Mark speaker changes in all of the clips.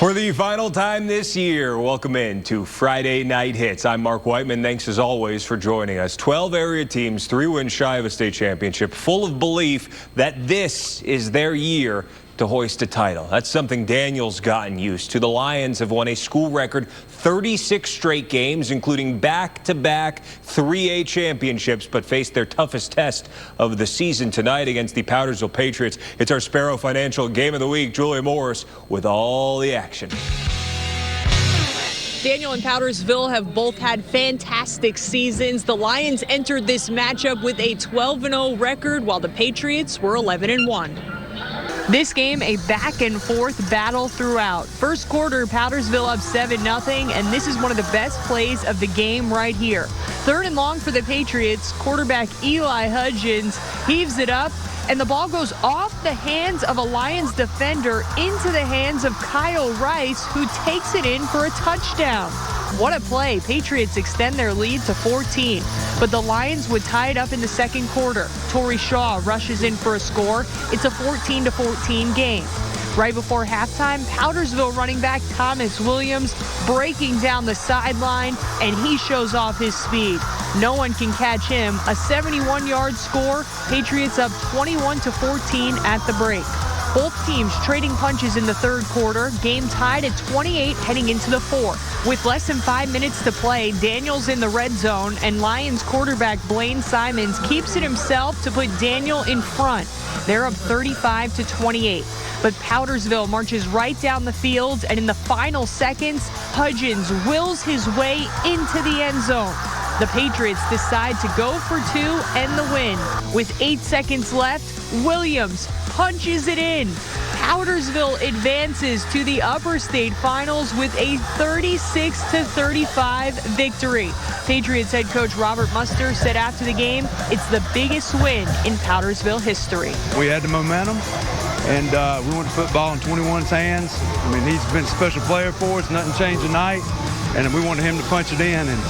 Speaker 1: For the final time this year, welcome in to Friday Night Hits. I'm Mark Whiteman. Thanks as always for joining us. 12 area teams, 3 wins shy of a state championship, full of belief that this is their year to hoist a title. That's something Daniel's gotten used to. The Lions have won a school record 36 straight games, including back-to-back 3A championships, but faced their toughest test of the season tonight against the Powdersville Patriots. It's our Sparrow Financial Game of the Week. Julia Morris with all the action.
Speaker 2: Daniel and Powdersville have both had fantastic seasons. The Lions entered this matchup with a 12-0 record, while the Patriots were 11-1. This game, a back-and-forth battle throughout. First quarter, Powdersville up 7-0, and this is one of the best plays of the game right here. Third and long for the Patriots. Quarterback Eli Hudgens heaves it up, and the ball goes off the hands of a Lions defender into the hands of Kyle Rice, who takes it in for a touchdown. What a play. Patriots extend their lead to 14, but the Lions would tie it up in the second quarter. Torrey Shaw rushes in for a score. It's a 14-14 game. Right before halftime, Powdersville running back Thomas Williams breaking down the sideline, and he shows off his speed. No one can catch him. A 71-yard score. Patriots up 21-14 at the break. Both teams trading punches in the third quarter. Game tied at 28 heading into the fourth. With less than 5 minutes to play, Daniel's in the red zone, and Lions quarterback Blaine Simons keeps it himself to put Daniel in front. They're up 35-28. But Powdersville marches right down the field, and in the final seconds, Hudgens wills his way into the end zone. The Patriots decide to go for two and the win. With 8 seconds left, Williams punches it in. Powdersville advances to the upper state finals with a 36-35 victory. Patriots head coach Robert Muster said after the game, it's the biggest win in Powdersville history.
Speaker 3: We had the momentum, and we went to football in 21's hands. I mean, he's been a special player for us. Nothing changed tonight, and we wanted him to punch it in, and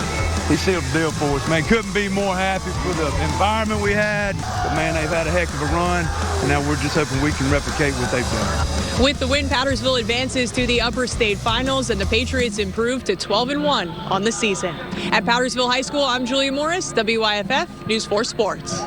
Speaker 3: he sealed the deal for us. Man, couldn't be more happy for the environment we had. But, man, they've had a heck of a run, and now we're just hoping we can replicate what they've done.
Speaker 2: With the win, Powdersville advances to the upper state finals, and the Patriots improve to 12-1 on the season. At Powdersville High School, I'm Julia Morris, WYFF News 4 Sports.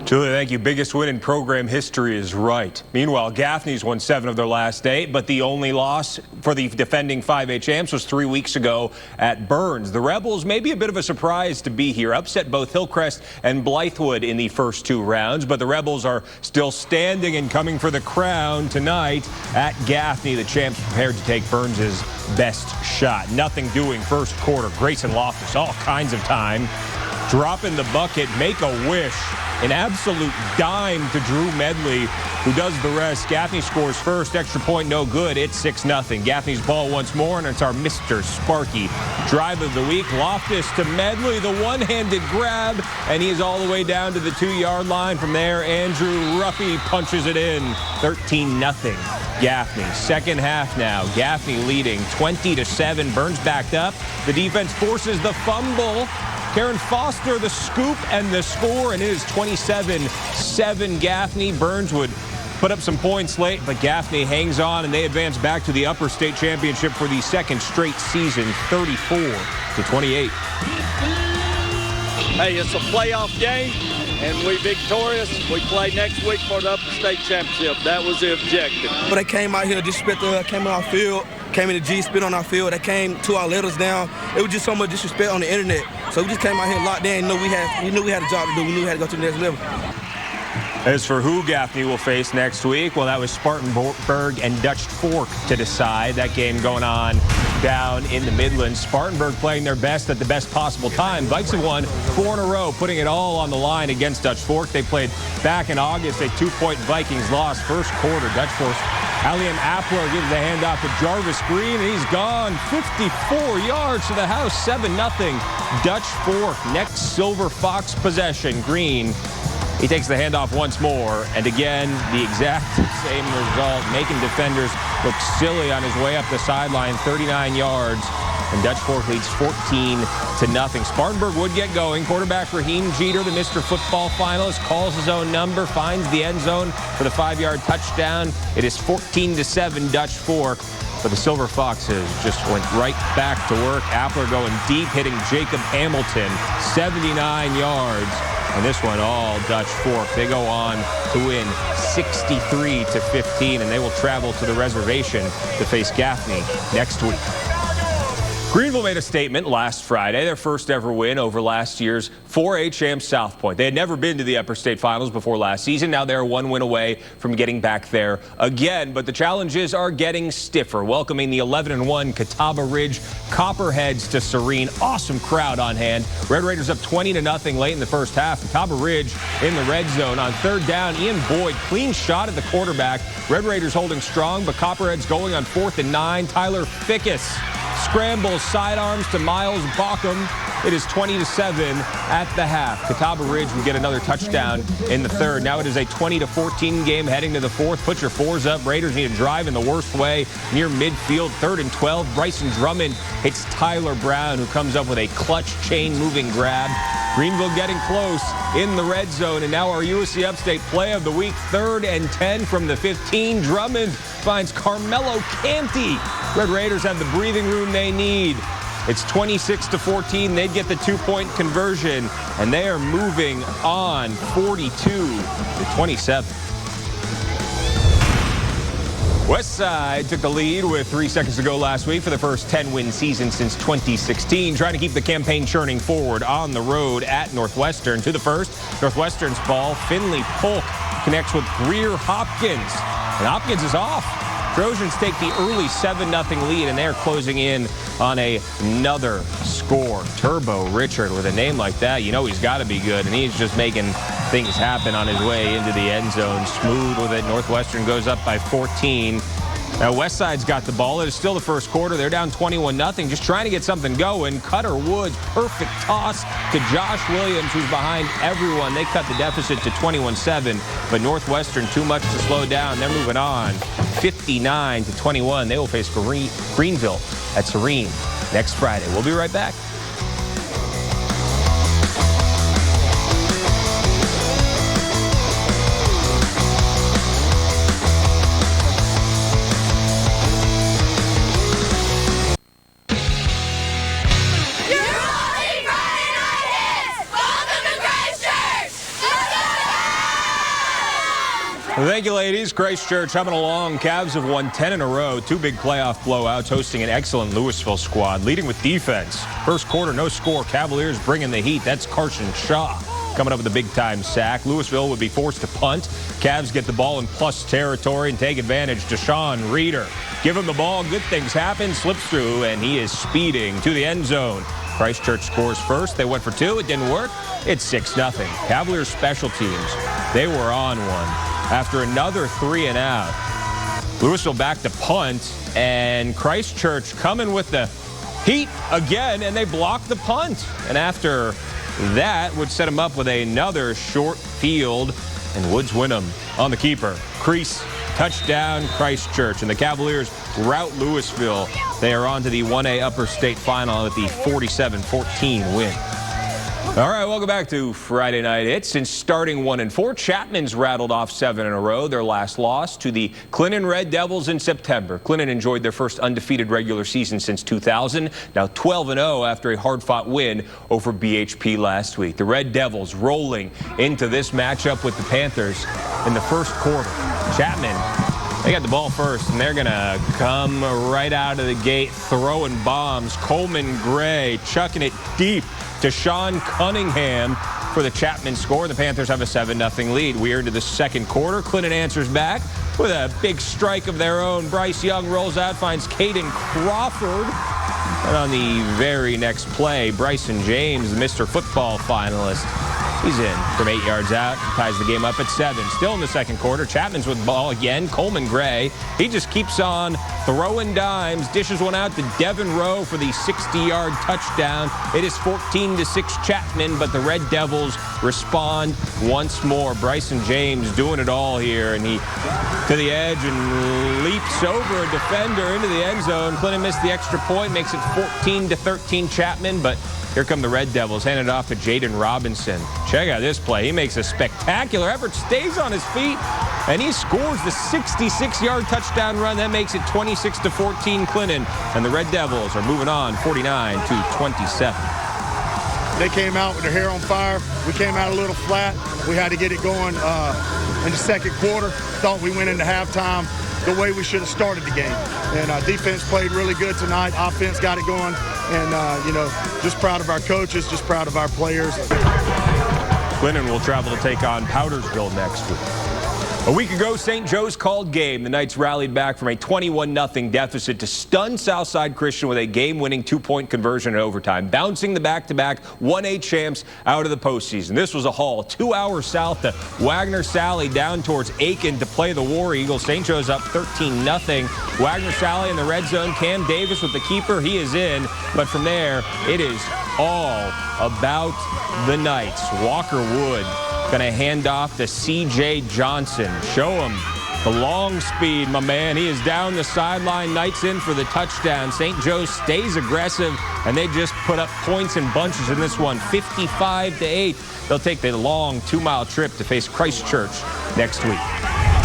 Speaker 1: Julia, thank you. Biggest win in program history is right. Meanwhile, Gaffney's won 7 of their last 8, but the only loss for the defending 5A champs was 3 weeks ago at Burns. The Rebels may be a bit of a surprise to be here. Upset both Hillcrest and Blythewood in the first 2 rounds, but the Rebels are still standing and coming for the crown tonight at Gaffney. The champs prepared to take Burns' best shot. Nothing doing first quarter. Grayson Loftus, all kinds of time. Dropping the bucket, make a wish. An absolute dime to Drew Medley, who does the rest. Gaffney scores first, extra point no good. It's 6-0. Gaffney's ball once more, and it's our Mr. Sparky drive of the week. Loftus to Medley, the one-handed grab, and he is all the way down to the 2-yard line. From there, Andrew Ruffy punches it in. 13-0. Gaffney. Second half now. Gaffney leading 20-7. Burns backed up. The defense forces the fumble. Karen Foster the scoop and the score, and it is 27-7 Gaffney. Burns would put up some points late, but Gaffney hangs on, and they advance back to the upper state championship for the second straight season, 34-28.
Speaker 4: Hey, it's a playoff game, and we victorious. We play next week for the upper state championship. That was the objective.
Speaker 5: But they came out here, disrespect, came on our field, came in the G, spit on our field. They came to our letters down. It was just so much disrespect on the internet. So we just came out here locked in. We knew we had a job to do. We knew we had to go to the next level.
Speaker 1: As for who Gaffney will face next week, well, that was Spartanburg and Dutch Fork to decide. That game going on down in the Midlands. Spartanburg playing their best at the best possible time. Vikes have won 4 in a row, putting it all on the line against Dutch Fork. They played back in August, a 2-point Vikings loss. First quarter, Dutch Fork. Alliam Appler gives the handoff to Jarvis Green, and he's gone 54 yards to the house, 7-0. Dutch Fork, next Silver Fox possession. Green, he takes the handoff once more, and again, the exact same result, making defenders look silly on his way up the sideline, 39 yards. and Dutch Fork leads 14-0. Spartanburg would get going. Quarterback Raheem Jeter, the Mr. Football finalist, calls his own number, finds the end zone for the 5-yard touchdown. It is 14-7 Dutch Fork. But the Silver Foxes just went right back to work. Appler going deep, hitting Jacob Hamilton, 79 yards. And this one all Dutch Fork. They go on to win 63-15, and they will travel to the reservation to face Gaffney next week. Greenville made a statement last Friday, their first ever win over last year's 4A champ South Point. They had never been to the Upper State Finals before last season. Now they're one win away from getting back there again. But the challenges are getting stiffer. Welcoming the 11-1 Catawba Ridge Copperheads to Serene. Awesome crowd on hand. Red Raiders up 20-0 late in the first half. Catawba Ridge in the red zone. On third down, Ian Boyd, clean shot at the quarterback. Red Raiders holding strong, but Copperheads going on 4th and 9. Tyler Fickus scrambles sidearms to Miles Bauckham. It is 20-7 at the half. Catawba Ridge would get another touchdown in the third. Now it is a 20-14 game heading to the fourth. Put your fours up. Raiders need to drive in the worst way near midfield. 3rd and 12. Bryson Drummond hits Tyler Brown, who comes up with a clutch chain-moving grab. Greenville getting close in the red zone, and now our USC Upstate play of the week. 3rd and 10 from the 15. Drummond finds Carmelo Canty. Red Raiders have the breathing room they need. It's 26-14. They'd get the 2-point conversion, and they are moving on 42-27. Westside took the lead with 3 seconds to go last week for the first 10-win season since 2016, trying to keep the campaign churning forward on the road at Northwestern. To the first, Northwestern's ball. Finley Polk connects with Greer Hopkins, and Hopkins is off. Trojans take the early 7-0 lead, and they're closing in on another score. Turbo Richard, with a name like that, you know he's got to be good, and he's just making things happen on his way into the end zone. Smooth with it. Northwestern goes up by 14. Now Westside's got the ball. It is still the first quarter. They're down 21-0, just trying to get something going. Cutter Woods, perfect toss to Josh Williams, who's behind everyone. They cut the deficit to 21-7, but Northwestern too much to slow down. They're moving on 59-21. They will face Greenville at Serene next Friday. We'll be right back. Thank you, ladies. Christchurch humming along. Cavs have won 10 in a row. 2 big playoff blowouts, hosting an excellent Louisville squad, leading with defense. First quarter, no score. Cavaliers bringing the heat. That's Carson Shaw coming up with a big-time sack. Louisville would be forced to punt. Cavs get the ball in plus territory and take advantage. Deshaun Reeder, give him the ball. Good things happen. Slips through, and he is speeding to the end zone. Christchurch scores first. They went for 2. It didn't work. It's 6-0. Cavaliers special teams. They were on one. After another 3-and-out, Louisville back to punt, and Christchurch coming with the heat again, and they block the punt. And after that, would set him up with another short field, and Woods win him on the keeper. Crease, touchdown, Christchurch, and the Cavaliers rout Louisville. They are on to the 1A Upper State Final with the 47-14 win. All right, welcome back to Friday Night Hits. Since starting 1-4, Chapman's rattled off 7 in a row. Their last loss to the Clinton Red Devils in September. Clinton enjoyed their first undefeated regular season since 2000. Now 12-0 after a hard-fought win over BHP last week. The Red Devils rolling into this matchup with the Panthers in the first quarter. Chapman, they got the ball first, and they're going to come right out of the gate throwing bombs. Coleman Gray chucking it deep to Sean Cunningham for the Chapman score. The Panthers have a 7-0 lead. We are into the second quarter. Clinton answers back with a big strike of their own. Bryce Young rolls out, finds Caden Crawford. And on the very next play, Bryson James, the Mr. Football finalist, He's in from 8 yards out, ties the game up at 7. Still in the second quarter, Chapman's with the ball again. Coleman Gray, he just keeps on throwing dimes, dishes one out to Devin Rowe for the 60-yard touchdown. It is 14-6 Chapman, but the Red Devils respond once more. Bryson James doing it all here, and he to the edge and leaps over a defender into the end zone. Clinton missed the extra point, makes it 14-13 Chapman, but here come the Red Devils, handed off to Jaden Robinson. Check out this play. He makes a spectacular effort, stays on his feet, and he scores the 66-yard touchdown run. That makes it 26-14 Clinton, and the Red Devils are moving on 49-27.
Speaker 6: They came out with their hair on fire. We came out a little flat. We had to get it going in the second quarter. Thought we went into halftime the way we should have started the game. And defense played really good tonight. Offense got it going. And, just proud of our coaches, just proud of our players.
Speaker 1: Clinton will travel to take on Powdersville next week. A week ago, St. Joe's called game. The Knights rallied back from a 21-0 deficit to stun Southside Christian with a game-winning 2-point conversion in overtime, bouncing the back-to-back 1A champs out of the postseason. This was a haul 2 hours south to Wagner Sally down towards Aiken to play the War Eagles. St. Joe's up 13-0. Wagner Sally in the red zone. Cam Davis with the keeper. He is in. But from there, it is all about the Knights. Walker Wood going to hand off to C.J. Johnson. Show him the long speed, my man. He is down the sideline. Knights in for the touchdown. St. Joe's stays aggressive, and they just put up points in bunches in this one, 55-8. They'll take the long 2-mile trip to face Christchurch next week.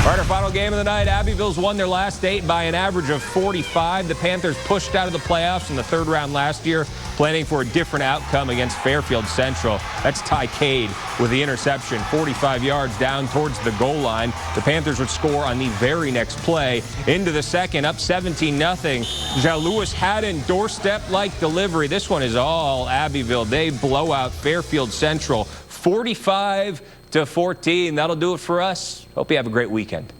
Speaker 1: All right, our final game of the night. Abbeville's won their last 8 by an average of 45. The Panthers pushed out of the playoffs in the 3rd round last year, planning for a different outcome against Fairfield Central. That's Ty Cade with the interception, 45 yards down towards the goal line. The Panthers would score on the very next play. Into the second, up 17-0. Jalewis Haddon, doorstep-like delivery. This one is all Abbeville. They blow out Fairfield Central, 45-14. That'll do it for us. Hope you have a great weekend.